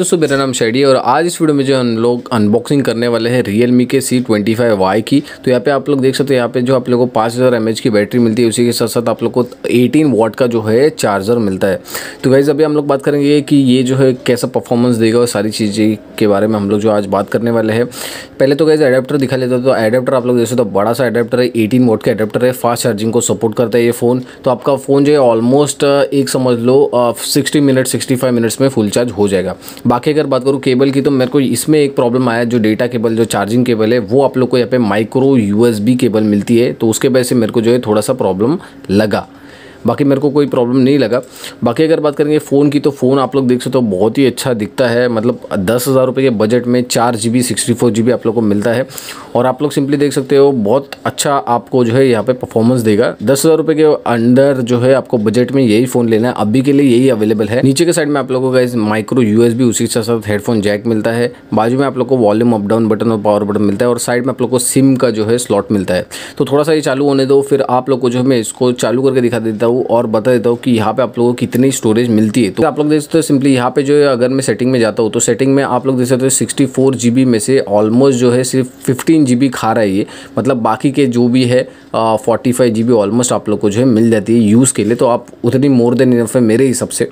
दोस्तों, मेरा नाम शैडी और आज इस वीडियो में जो हम लोग अनबॉक्सिंग करने वाले हैं REALME के C25-Y की। तो यहाँ पे आप लोग देख सकते हो, यहाँ पे जो आप लोगों को 5000 mAh की बैटरी मिलती है, उसी के साथ साथ आप लोग को 18 वाट का जो है चार्जर मिलता है। तो गाइस अभी हम लोग बात करेंगे कि ये जो है कैसा परफॉर्मेंस देगा और सारी चीज़ें के बारे में हम लोग जो आज बात करने वाले हैं। पहले तो गाइस एडेप्टर दिखा लेते हो। तो एडेप्टर आप लोग देख सकते हो, बड़ा सा एडेप्टर है, 18 वाट का एडेप्टर है, फास्ट चार्जिंग को सपोर्ट करता है ये फ़ोन। तो आपका फ़ोन जो है ऑलमोस्ट एक समझ लो 65 मिनट्स में फुल चार्ज हो जाएगा। बाकी अगर बात करूँ केबल की, तो मेरे को इसमें एक प्रॉब्लम आया, जो डेटा केबल जो चार्जिंग केबल है वो आप लोग को यहाँ पे माइक्रो USB केबल मिलती है, तो उसके वजह से मेरे को जो है थोड़ा सा प्रॉब्लम लगा। बाकी मेरे को कोई प्रॉब्लम नहीं लगा। बाकी अगर बात करेंगे फ़ोन की, तो फ़ोन आप लोग देख सकते हो बहुत ही अच्छा दिखता है। मतलब 10,000 रुपये के बजट में 4GB 64GB आप लोग को मिलता है। और आप लोग सिंपली देख सकते हो बहुत अच्छा आपको जो है यहाँ पे परफॉर्मेंस देगा। 10,000 रुपये के अंडर जो है आपको बजट में यही फ़ोन लेना है, अभी के लिए यही अवेलेबल है। नीचे के साइड में आप लोगों का माइक्रो USB, उसी के साथ साथ हेडफोन जैक मिलता है। बाजू में आप लोग को वॉल्यूम अप डाउन बटन और पावर बटन मिलता है, और साइड में आप लोग को सिम का जो है स्लॉट मिलता है। तो थोड़ा सा ये चालू होने दो, फिर आप लोग को जो है मैं इसको चालू करके दिखा देता हूँ और बता देता हूँ कि यहाँ पे आप लोगों को कितनी स्टोरेज मिलती है। तो आप लोग देख सकते हो सिंपली यहाँ पे जो है, अगर मैं सेटिंग में जाता हूँ तो सेटिंग में आप लोग देख सकते हो 64GB में से ऑलमोस्ट जो है सिर्फ 15GB खा रहा है ये। मतलब बाकी के जो भी है 45GB ऑलमोस्ट आप लोग को जो है मिल जाती है यूज़ के लिए। तो आप उतनी मोर देन इनफ है मेरे हिसाब से,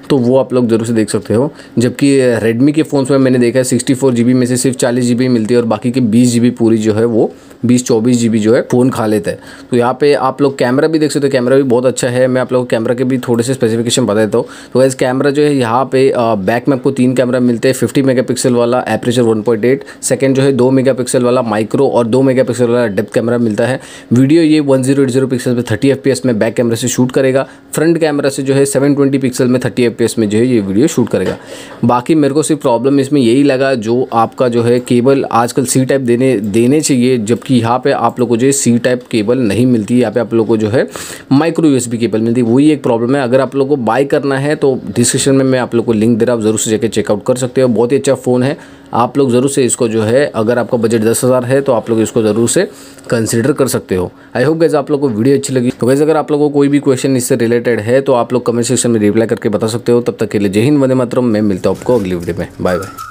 तो वो आप लोग जरूर से देख सकते हो। जबकि रेडमी के फ़ोन्स में मैंने देखा है 64GB में से सिर्फ 40GB मिलती है, और बाकी के 20GB पूरी जो है वो 20-24GB जो है फ़ोन खा लेता है। तो यहाँ पे आप लोग कैमरा भी देख सकते हो, कैमरा भी बहुत अच्छा है। मैं आप लोग को कैमरा के भी थोड़े से स्पेसिफिकेशन बता देता हूँ। तो गाइस कैमरा जो है यहाँ पे बैक में आपको 3 कैमरा मिलते हैं। 50 मेगापिक्सल वाला, एपरेचर 1.8, सेकेंड जो है 2 मेगापिक्सल वाला माइक्रो, और 2 मेगापिक्सल वाला डेप्थ कैमरा मिलता है। वीडियो ये 1080 पिक्सल में 30 FPS में बैक कैमरा से शूट करेगा। फ्रंट कैमरा से जो है 720 पिक्सल में 30 FPS में जो है ये वीडियो शूट करेगा। बाकी मेरे को सिर्फ प्रॉब्लम इसमें यही लगा, जो आपका जो है केबल आजकल C टाइप देने चाहिए, जबकि यहाँ पे आप लोगों को जो है C टाइप केबल नहीं मिलती है। यहाँ पे आप लोगों को जो है माइक्रो USB केबल मिलती है, वही एक प्रॉब्लम है। अगर आप लोगों को बाय करना है तो डिस्क्रिप्शन में मैं आप लोगों को लिंक दे रहा हूँ, जरूर से जाकर चेकआउट कर सकते हो। बहुत ही अच्छा फ़ोन है, आप लोग ज़रूर से इसको जो है, अगर आपका बजट 10,000 है तो आप लोग इसको ज़रूर से कंसिडर कर सकते हो। आई होप गाइस आप लोगों को वीडियो अच्छी लगी। तो गाइस अगर आप लोगों को कोई भी क्वेश्चन इससे रिलेटेड है तो आप लोग कमेंट सेक्शन में रिप्लाई करके बता सकते हो। तब तक के लिए जय हिंद, वंदे मातरम। मैं मिलता हूँ आपको अगली वीडियो में। Bye bye.